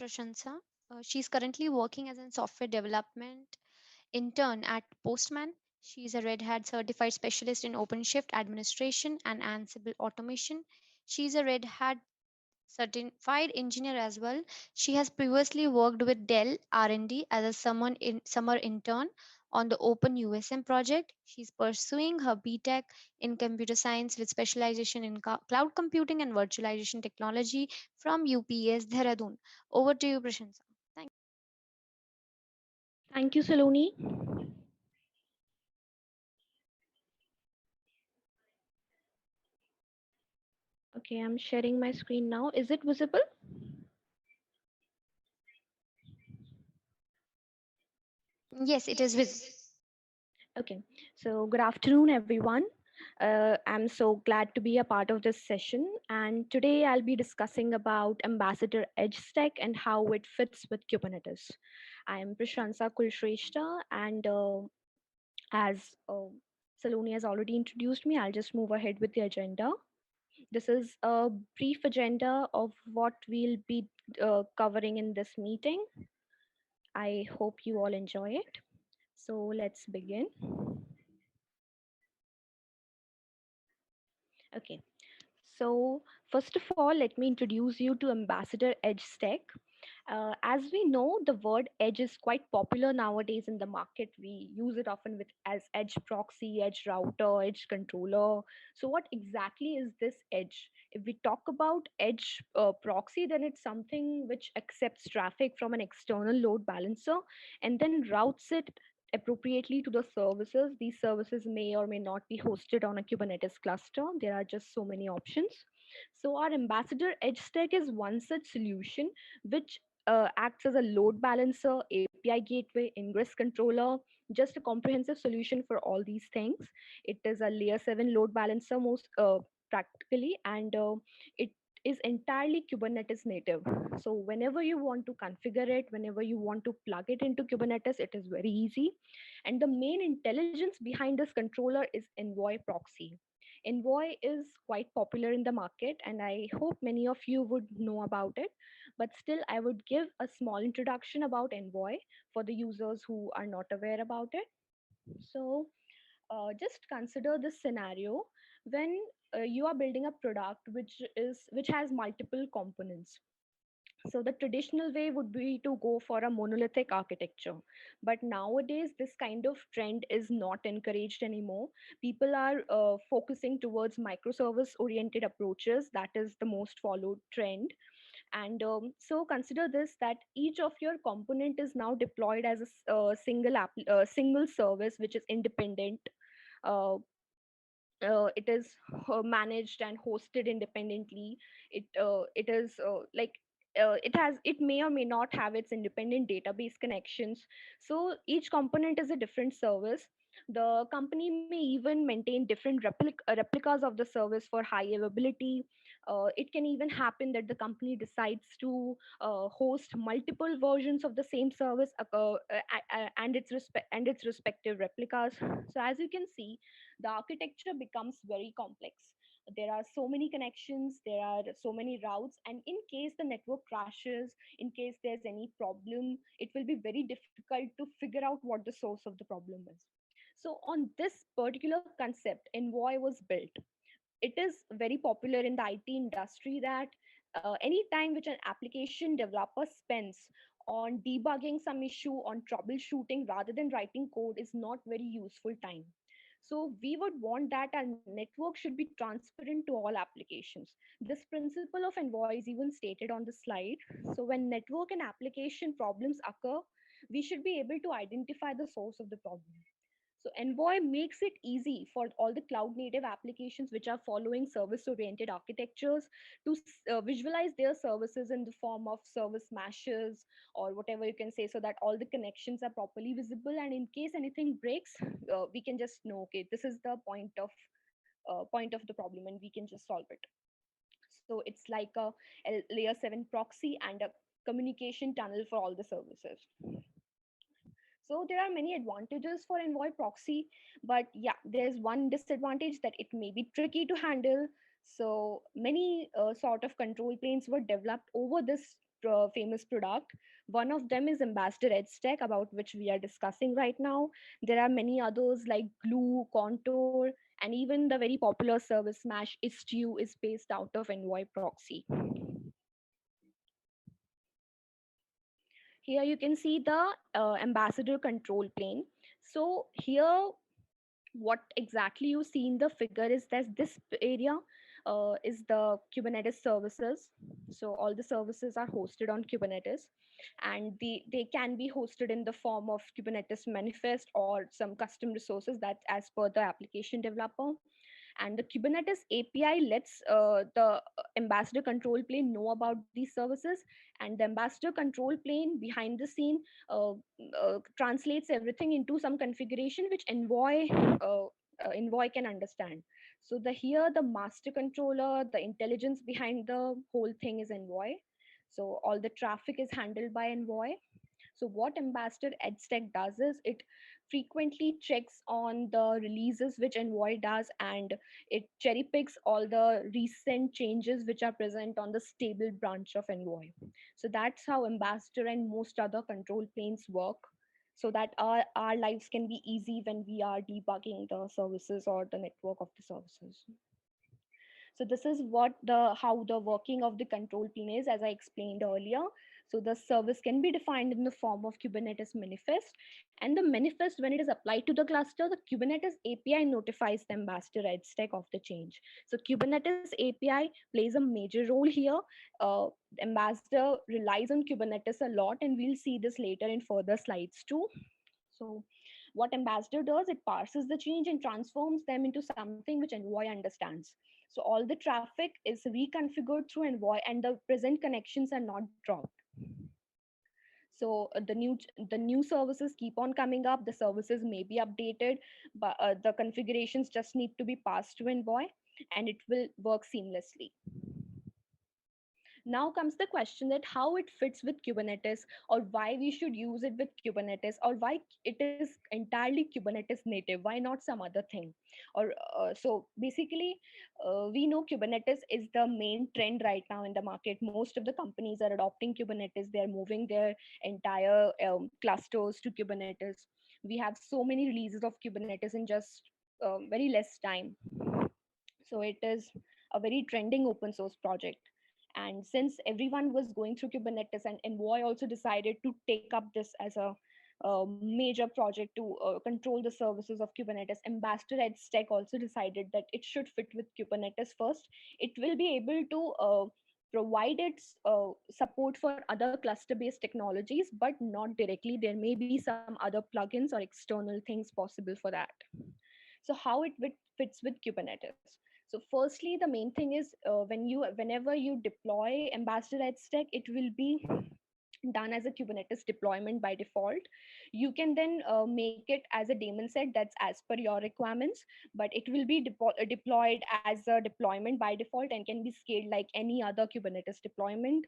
Prashansa. She's currently working as a software development intern at Postman. She is a Red Hat certified specialist in OpenShift administration and Ansible automation. She's a Red Hat certified engineer as well. She has previously worked with Dell R&D as a summer intern on the Open USM project. She's pursuing her BTech in computer science with specialization in cloud computing and virtualization technology from UPS Dehradun. Over to you, Prashansa. Thank Thank you, Saloni. Okay, I'm sharing my screen now. Is it visible? Yes, it is with. Okay, so good afternoon, everyone. I'm so glad to be a part of this session. And today I'll be discussing about Ambassador Edge Stack and how it fits with Kubernetes. I'm Prashansa Kulshrestha, and as Saloni has already introduced me, I'll just move ahead with the agenda. This is a brief agenda of what we'll be covering in this meeting. I hope you all enjoy it. So let's begin. Okay. So first of all, let me introduce you to Ambassador Edge Stack. As we know, the word edge is quite popular nowadays in the market. We use it often with as edge proxy, edge router, edge controller. So what exactly is this edge? If we talk about edge proxy, then it's something which accepts traffic from an external load balancer and then routes it appropriately to the services. These services may or may not be hosted on a Kubernetes cluster. There are just so many options. So our Ambassador Edge Stack is one such solution which acts as a load balancer, API gateway, ingress controller, just a comprehensive solution for all these things. It is a layer 7 load balancer most practically, and it is entirely Kubernetes native. So whenever you want to configure it, whenever you want to plug it into Kubernetes, it is very easy. And the main intelligence behind this controller is Envoy proxy. Envoy is quite popular in the market, and I hope many of you would know about it. But still, I would give a small introduction about Envoy for the users who are not aware about it. So, just consider this scenario when you are building a product which has multiple components. So the traditional way would be to go for a monolithic architecture, but nowadays this kind of trend is not encouraged anymore. People are focusing towards microservice oriented approaches. That is the most followed trend. And so consider this, that each of your component is now deployed as a single service which is independent. uh, it is managed and hosted independently. It is it may or may not have its independent database connections. So each component is a different service. The company may even maintain different replicas of the service for high availability. It can even happen that the company decides to host multiple versions of the same service, and its respective replicas. So as you can see, the architecture becomes very complex. There are so many connections, there are so many routes, and in case the network crashes, in case there's any problem, it will be very difficult to figure out what the source of the problem is. So on this particular concept, Envoy was built. It is very popular in the IT industry that any time which an application developer spends on debugging some issue, on troubleshooting rather than writing code, is not very useful time. So we would want that our network should be transparent to all applications. This principle of Envoy is even stated on the slide. So when network and application problems occur, we should be able to identify the source of the problem. So Envoy makes it easy for all the cloud native applications which are following service oriented architectures to visualize their services in the form of service meshes or whatever you can say, so that all the connections are properly visible, and in case anything breaks, we can just know, okay, this is the point of the problem, and we can just solve it. So it's like a layer 7 proxy and a communication tunnel for all the services. So there are many advantages for Envoy proxy, but yeah, there's one disadvantage, that it may be tricky to handle. So many sort of control planes were developed over this famous product. One of them is Ambassador Edge Tech, about which we are discussing right now. There are many others like Glue, Contour, and even the very popular service Smash Istio is based out of Envoy Proxy. Here you can see the ambassador control plane. So here what exactly you see in the figure is that this area is the Kubernetes services. So all the services are hosted on Kubernetes, and they can be hosted in the form of Kubernetes manifest or some custom resources that as per the application developer. And the Kubernetes API lets the ambassador control plane know about these services, and the ambassador control plane behind the scene translates everything into some configuration which Envoy can understand. So the here the master controller, the intelligence behind the whole thing is Envoy. So all the traffic is handled by Envoy. So what Ambassador EdgeStack does is it frequently checks on the releases which Envoy does, and it cherry picks all the recent changes which are present on the stable branch of Envoy. So that's how Ambassador and most other control planes work, so that our lives can be easy when we are debugging the services or the network of the services. So this is what the how the working of the control plane is, as I explained earlier. So the service can be defined in the form of Kubernetes manifest, and the manifest, when it is applied to the cluster, the Kubernetes API notifies the ambassador edge stack of the change. So Kubernetes API plays a major role here. Uh, ambassador relies on Kubernetes a lot, and we'll see this later in further slides too. So what Ambassador does, it parses the change and transforms them into something which Envoy understands. So all the traffic is reconfigured through Envoy, and the present connections are not dropped. So the new services keep on coming up. The services may be updated, but the configurations just need to be passed to Envoy, and it will work seamlessly. Now comes the question that how it fits with Kubernetes, or why we should use it with Kubernetes, or why it is entirely Kubernetes native, why not some other thing. Or so basically, we know Kubernetes is the main trend right now in the market. Most of the companies are adopting Kubernetes. They're moving their entire clusters to Kubernetes. We have so many releases of Kubernetes in just very less time. So it is a very trending open source project. And since everyone was going through Kubernetes, and Envoy also decided to take up this as a major project to control the services of Kubernetes, Ambassador EdgeStack also decided that it should fit with Kubernetes first. It will be able to provide its support for other cluster based technologies, but not directly. There may be some other plugins or external things possible for that. So how it fits with Kubernetes? So firstly, the main thing is whenever you deploy Ambassador at Stack, it will be done as a Kubernetes deployment by default. You can then make it as a daemon set that's as per your requirements, but it will be deployed as a deployment by default and can be scaled like any other Kubernetes deployment.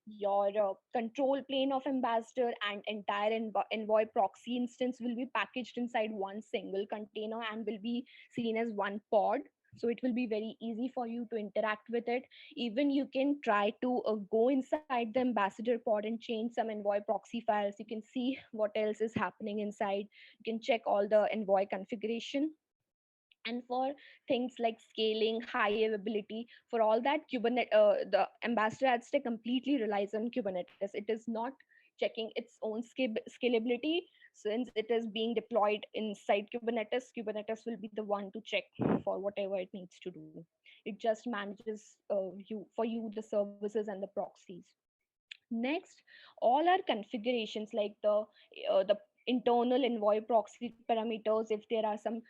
Your control plane of Ambassador and entire Envoy proxy instance will be packaged inside one single container and will be seen as one pod. So it will be very easy for you to interact with it. Even you can try to go inside the Ambassador pod and change some Envoy proxy files. You can see what else is happening inside. You can check all the Envoy configuration. And for things like scaling, high availability, for all that, Kubernetes, the Ambassador Adstack completely relies on Kubernetes. It is not checking its own scalability. Since it is being deployed inside Kubernetes, Kubernetes will be the one to check for whatever it needs to do. It just manages you the services and the proxies. Next, all our configurations like the internal Envoy proxy parameters, if there are some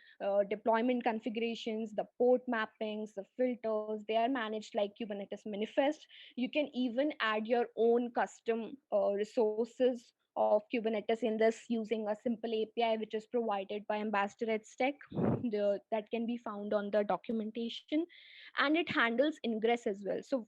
deployment configurations, the port mappings, the filters, they are managed like Kubernetes manifest. You can even add your own custom resources of Kubernetes in this using a simple API which is provided by Ambassador at Stack. That can be found on the documentation, and it handles ingress as well. So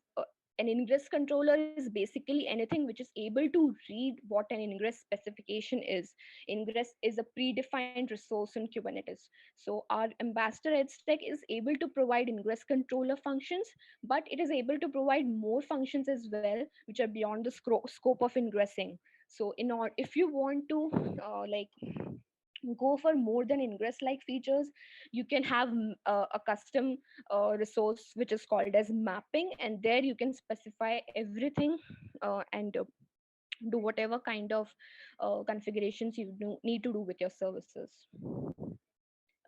an ingress controller is basically anything which is able to read what an ingress specification is. Ingress is a predefined resource in Kubernetes. So our Ambassador Edge Stack is able to provide ingress controller functions, but it is able to provide more functions as well, which are beyond the scope of ingressing. So in order, if you want to like go for more than ingress like features, you can have a custom resource which is called as mapping, and there you can specify everything and do whatever kind of configurations you need to do with your services.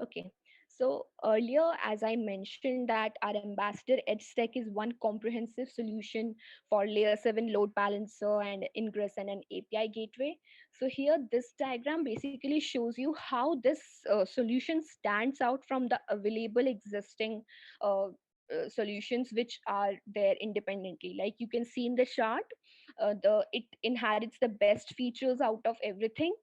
Okay. So earlier, as I mentioned, that our Ambassador Edge Stack is one comprehensive solution for layer 7 load balancer and ingress and an API gateway. So here, this diagram basically shows you how this solution stands out from the available existing solutions which are there independently. Like you can see in the chart, the it inherits the best features out of everything.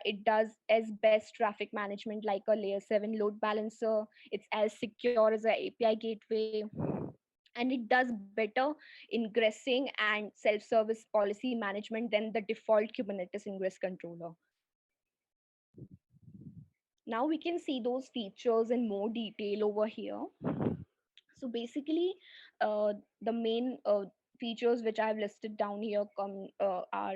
It does as best traffic management like a layer 7 load balancer. It's as secure as a API gateway, and it does better ingressing and self-service policy management than the default Kubernetes ingress controller. Now we can see those features in more detail over here. So basically, the main features which I've listed down here are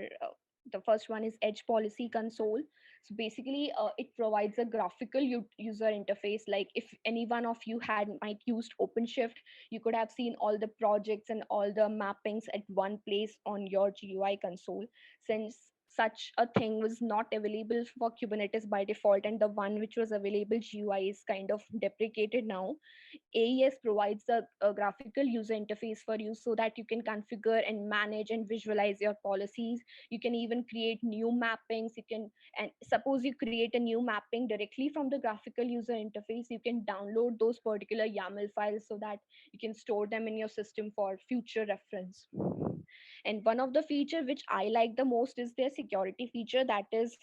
the first one is Edge Policy Console. So basically, it provides a graphical user interface. Like if any one of you had might used OpenShift, you could have seen all the projects and all the mappings at one place on your GUI console. Since such a thing was not available for Kubernetes by default, and the one which was available GUI is kind of deprecated now. AES provides a graphical user interface for you so that you can configure and manage and visualize your policies. You can even create new mappings. You can, and suppose you create a new mapping directly from the graphical user interface, you can download those particular YAML files so that you can store them in your system for future reference. And one of the feature which I like the most is their security feature, that is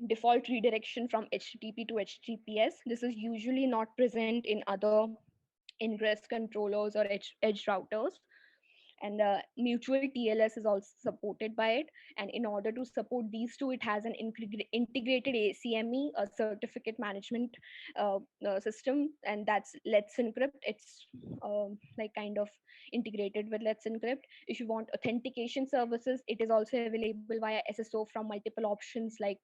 default redirection from HTTP to HTTPS. This is usually not present in other ingress controllers or edge routers. And the mutual TLS is also supported by it. And in order to support these two, it has an integrated ACME, a certificate management system, and that's Let's Encrypt. It's like kind of integrated with Let's Encrypt. If you want authentication services, it is also available via SSO from multiple options like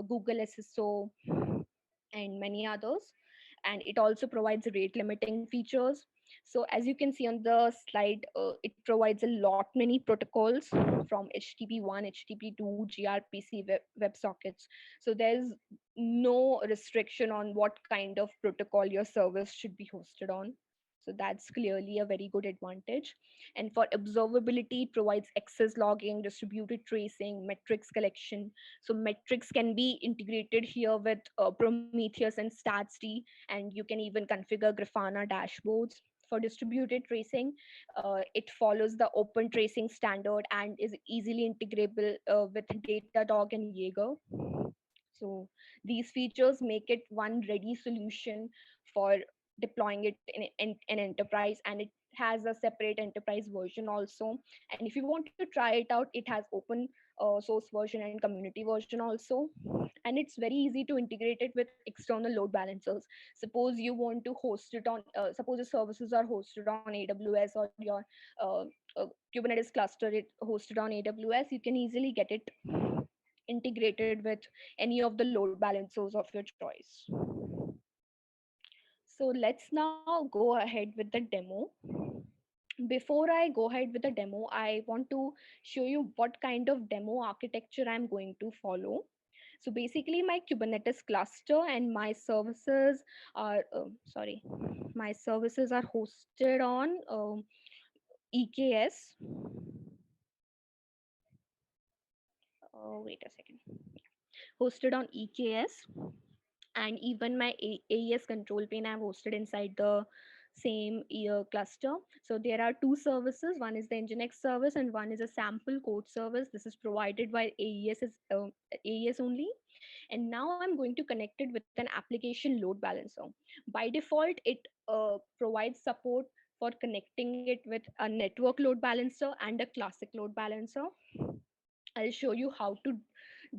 Google SSO and many others. And it also provides rate limiting features. So as you can see on the slide, it provides a lot many protocols from HTTP1, HTTP2, gRPC WebSockets. So there's no restriction on what kind of protocol your service should be hosted on. So that's clearly a very good advantage. And for observability, it provides access logging, distributed tracing, metrics collection. So metrics can be integrated here with Prometheus and StatsD, and you can even configure Grafana dashboards. For distributed tracing, it follows the open tracing standard and is easily integrable with Datadog and Jaeger. So these features make it one ready solution for deploying it in an enterprise, and it has a separate enterprise version also. And if you want to try it out, it has open source version and community version also. And it's very easy to integrate it with external load balancers. Suppose you want to host it on, suppose the services are hosted on AWS, or your uh, Kubernetes cluster it hosted on AWS, you can easily get it integrated with any of the load balancers of your choice. So let's now go ahead with the demo. Before I go ahead with the demo, I want to show you what kind of demo architecture I'm going to follow. So basically, my Kubernetes cluster and my services are, my services are hosted on EKS. Wait a second. Hosted on EKS, and even my AES control plane I've hosted inside the same ear cluster. So there are two services. One is the Nginx service and one is a sample code service. This is provided by AES only. And now I'm going to connect it with an application load balancer. By default, it provides support for connecting it with a network load balancer and a classic load balancer. I'll show you how to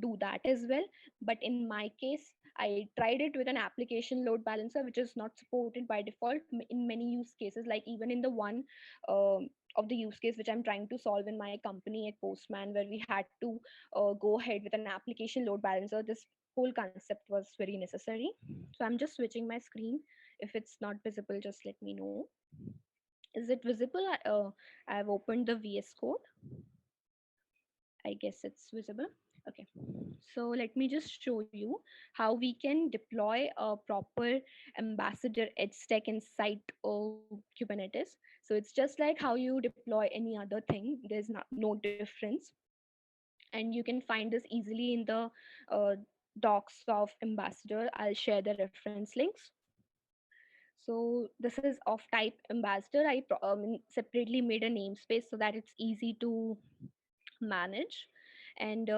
do that as well. But in my case, I tried it with an application load balancer, which is not supported by default in many use cases. Like even in the one of the use case which I'm trying to solve in my company at Postman, where we had to go ahead with an application load balancer, this whole concept was very necessary. So I'm just switching my screen. If it's not visible, just let me know. Is it visible? I've opened the VS Code. I guess it's visible. Okay. So let me just show you how we can deploy a proper Ambassador Edge stack inside Kubernetes. So it's just like how you deploy any other thing. There's no difference. And you can find this easily in the uh, docs of Ambassador. I'll share the reference links. So this is of type Ambassador. I separately made a namespace so that it's easy to manage. And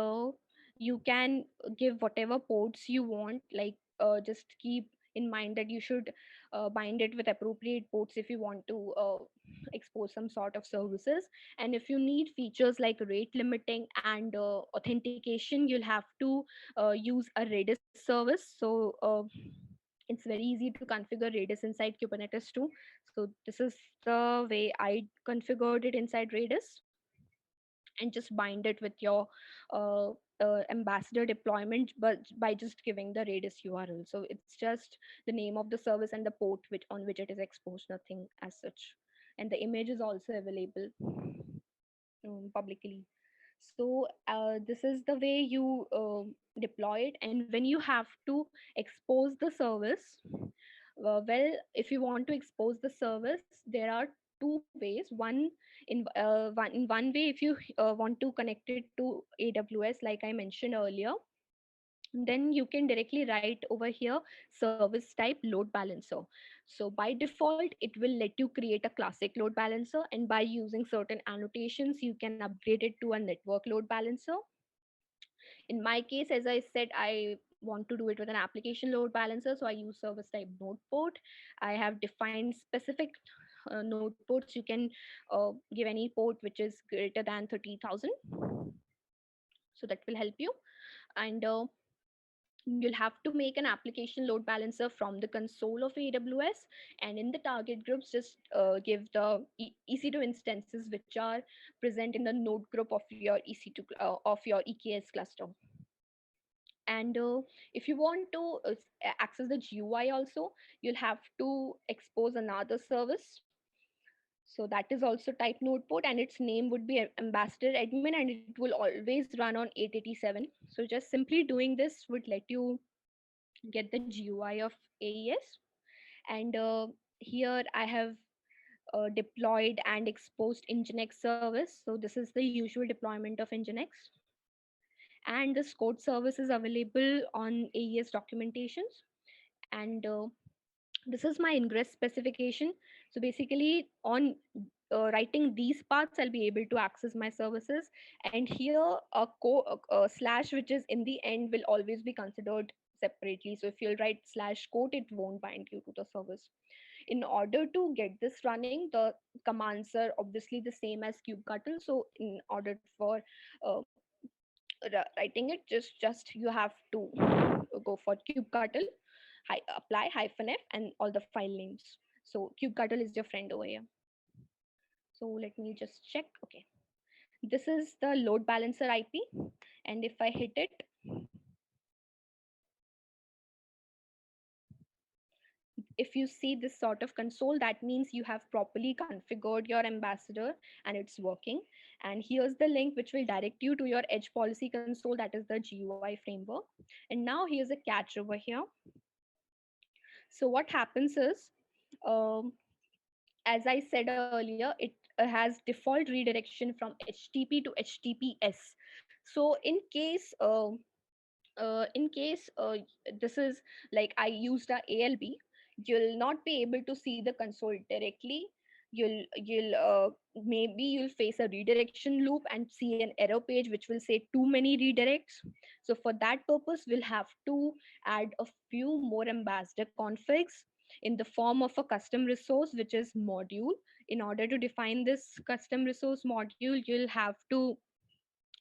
you can give whatever ports you want, like just keep in mind that you should bind it with appropriate ports if you want to expose some sort of services. And if you need features like rate limiting and authentication, you'll have to use a Redis service. So it's very easy to configure Redis inside Kubernetes too. So this is the way I configured it inside Redis, and just bind it with your uh, ambassador deployment, but by just giving the Redis URL. So it's just the name of the service and the port which on which it is exposed, nothing as such. And the image is also available publicly. So this is the way you deploy it. And when you have to expose the service, well, if you want to expose the service, there are two ways. One way, if you want to connect it to AWS, like I mentioned earlier, then you can directly write over here service type load balancer. So by default it will let you create a classic load balancer, and by using certain annotations you can upgrade it to a network load balancer. In my case, as I said, I want to do it with an application load balancer, so I use service type node port. I have defined specific node ports. You can give any port which is greater than 30,000, so that will help you. And you'll have to make an application load balancer from the console of AWS, and in the target groups just give the EC2 instances which are present in the node group of your EC2 of your EKS cluster. And if you want to access the GUI also, you'll have to expose another service. So that is also type node port, and its name would be ambassador admin, and it will always run on 887. So just simply doing this would let you get the GUI of AES. And here I have deployed and exposed Nginx service. So this is the usual deployment of Nginx. And this code service is available on AES documentations. And this is my ingress specification. So basically on writing these parts, I'll be able to access my services. And here a slash which is in the end will always be considered separately. So if you'll write slash quote, it won't bind you to the service. In order to get this running, the commands are obviously the same as kubectl. So in order for uh, writing it, just you have to go for kubectl, apply -f and all the file names. So kubectl is your friend over here. So let me just check. Okay, this is the load balancer IP, and if I hit it, if you see this sort of console, that means you have properly configured your ambassador and it's working. And here's the link which will direct you to your edge policy console, that is the GUI framework. And now here's a catch over here. So what happens is, um, as I said earlier, it has default redirection from HTTP to HTTPS. So in case this is like I used a ALB, you'll not be able to see the console directly. You'll maybe you'll face a redirection loop and see an error page which will say too many redirects. So for that purpose, we'll have to add a few more ambassador configs. in the form of a custom resource, which is module. In order to define this custom resource module, you'll have to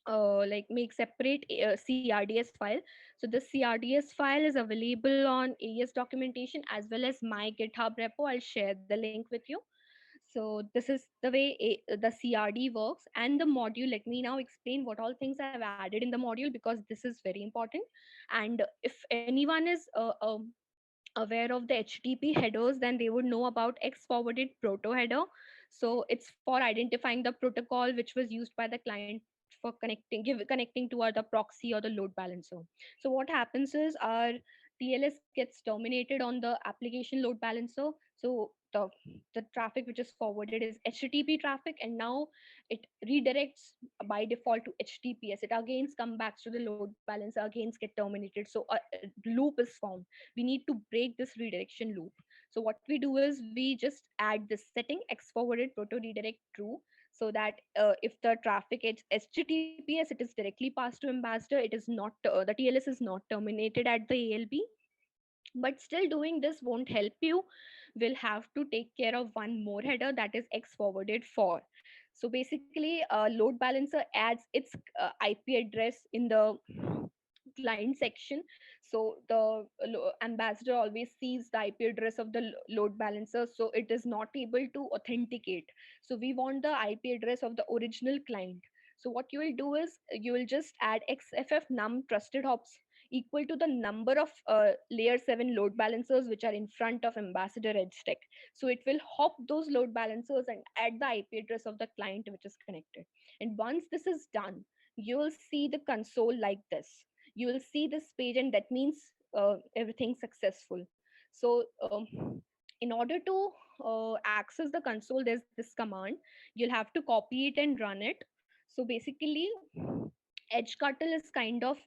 like make separate CRDS file. So the CRDS file is available on AES documentation as well as my GitHub repo. I'll share the link with you. So this is the way the CRD works. And the module, let me now explain what all things I've added in the module, because this is very important. And if anyone is aware of the HTTP headers, then they would know about X forwarded proto header. So it's for identifying the protocol which was used by the client for connecting to the proxy or the load balancer. So what happens is our TLS gets terminated on the application load balancer. So the traffic which is forwarded is HTTP traffic, and now it redirects by default to HTTPS. It again comes back to the load balancer, again get terminated. So a loop is formed. We need to break this redirection loop. So what we do is we just add this setting X forwarded proto redirect true, so that if the traffic is HTTPS, it is directly passed to ambassador. It is not the TLS is not terminated at the ALB. But still, doing this won't help you. We'll have to take care of one more header, that is X forwarded for. So basically, load balancer adds its IP address in the client section. So the ambassador always sees the IP address of the load balancer, so it is not able to authenticate. So we want the IP address of the original client. So what you will do is you will just add xff num trusted hops equal to the number of layer 7 load balancers which are in front of ambassador edge stack. So it will hop those load balancers and add the IP address of the client which is connected. And once this is done, you will see the console like this. You will see this page, and that means everything successful. So in order to access the console, there's this command. You'll have to copy it and run it. So basically, edgecuttle is kind of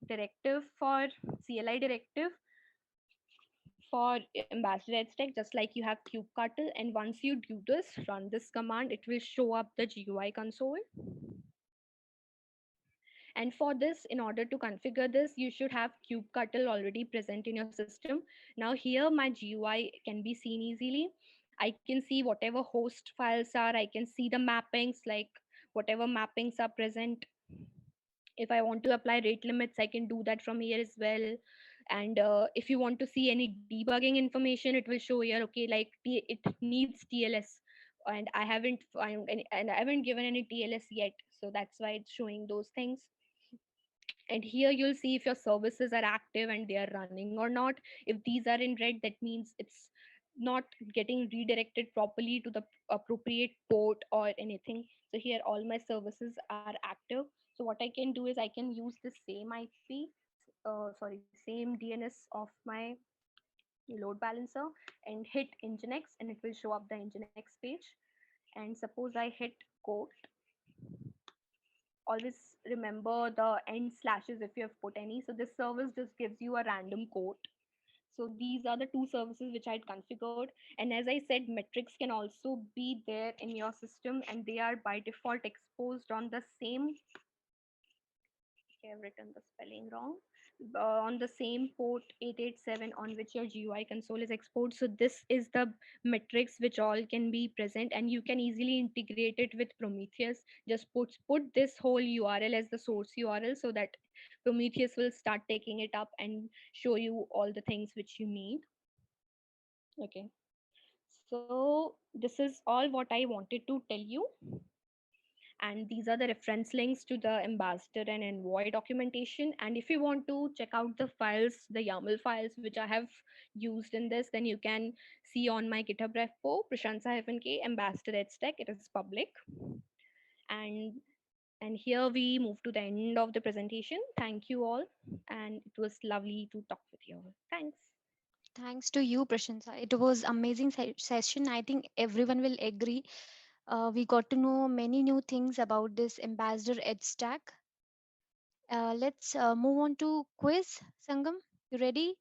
directive for CLI directive for ambassador edge, just like you have kubectl. And once you do this, run this command, it will show up the GUI console. And for this, in order to configure this, you should have kubectl already present in your system. Now here my GUI can be seen easily. I can see whatever host files are. I can see the mappings, like whatever mappings are present. If I want to apply rate limits, I can do that from here as well. And if you want to see any debugging information, it will show here, okay, like it needs TLS, and I haven't found any, and I haven't given any TLS yet, so that's why it's showing those things. And here you'll see if your services are active and they are running or not. If these are in red, that means it's not getting redirected properly to the appropriate port or anything. So here all my services are active. So what I can do is I can use the same IP, sorry, same DNS of my load balancer, and hit nginx, and it will show up the nginx page. And suppose I hit quote, always remember the end slashes if you have put any. So this service just gives you a random quote. So these are the two services which I'd configured. And as I said, metrics can also be there in your system, and they are by default exposed on the same, okay, I've written the spelling wrong, on the same port 887 on which your GUI console is exposed. So this is the metrics which all can be present, and you can easily integrate it with Prometheus. Just put this whole URL as the source URL, so that Prometheus will start taking it up and show you all the things which you need. Okay, so this is all what I wanted to tell you. And these are the reference links to the ambassador and envoy documentation. And if you want to check out the files, the YAML files which I have used in this, then you can see on my GitHub repo, Prashansa-K ambassador edstack. It is public. And here we move to the end of the presentation. Thank you all, and it was lovely to talk with you all. Thanks. Thanks to you, Prashansa. It was amazing session. I think everyone will agree. We got to know many new things about this Ambassador Edge Stack. Let's move on to quiz. Sangam, you ready?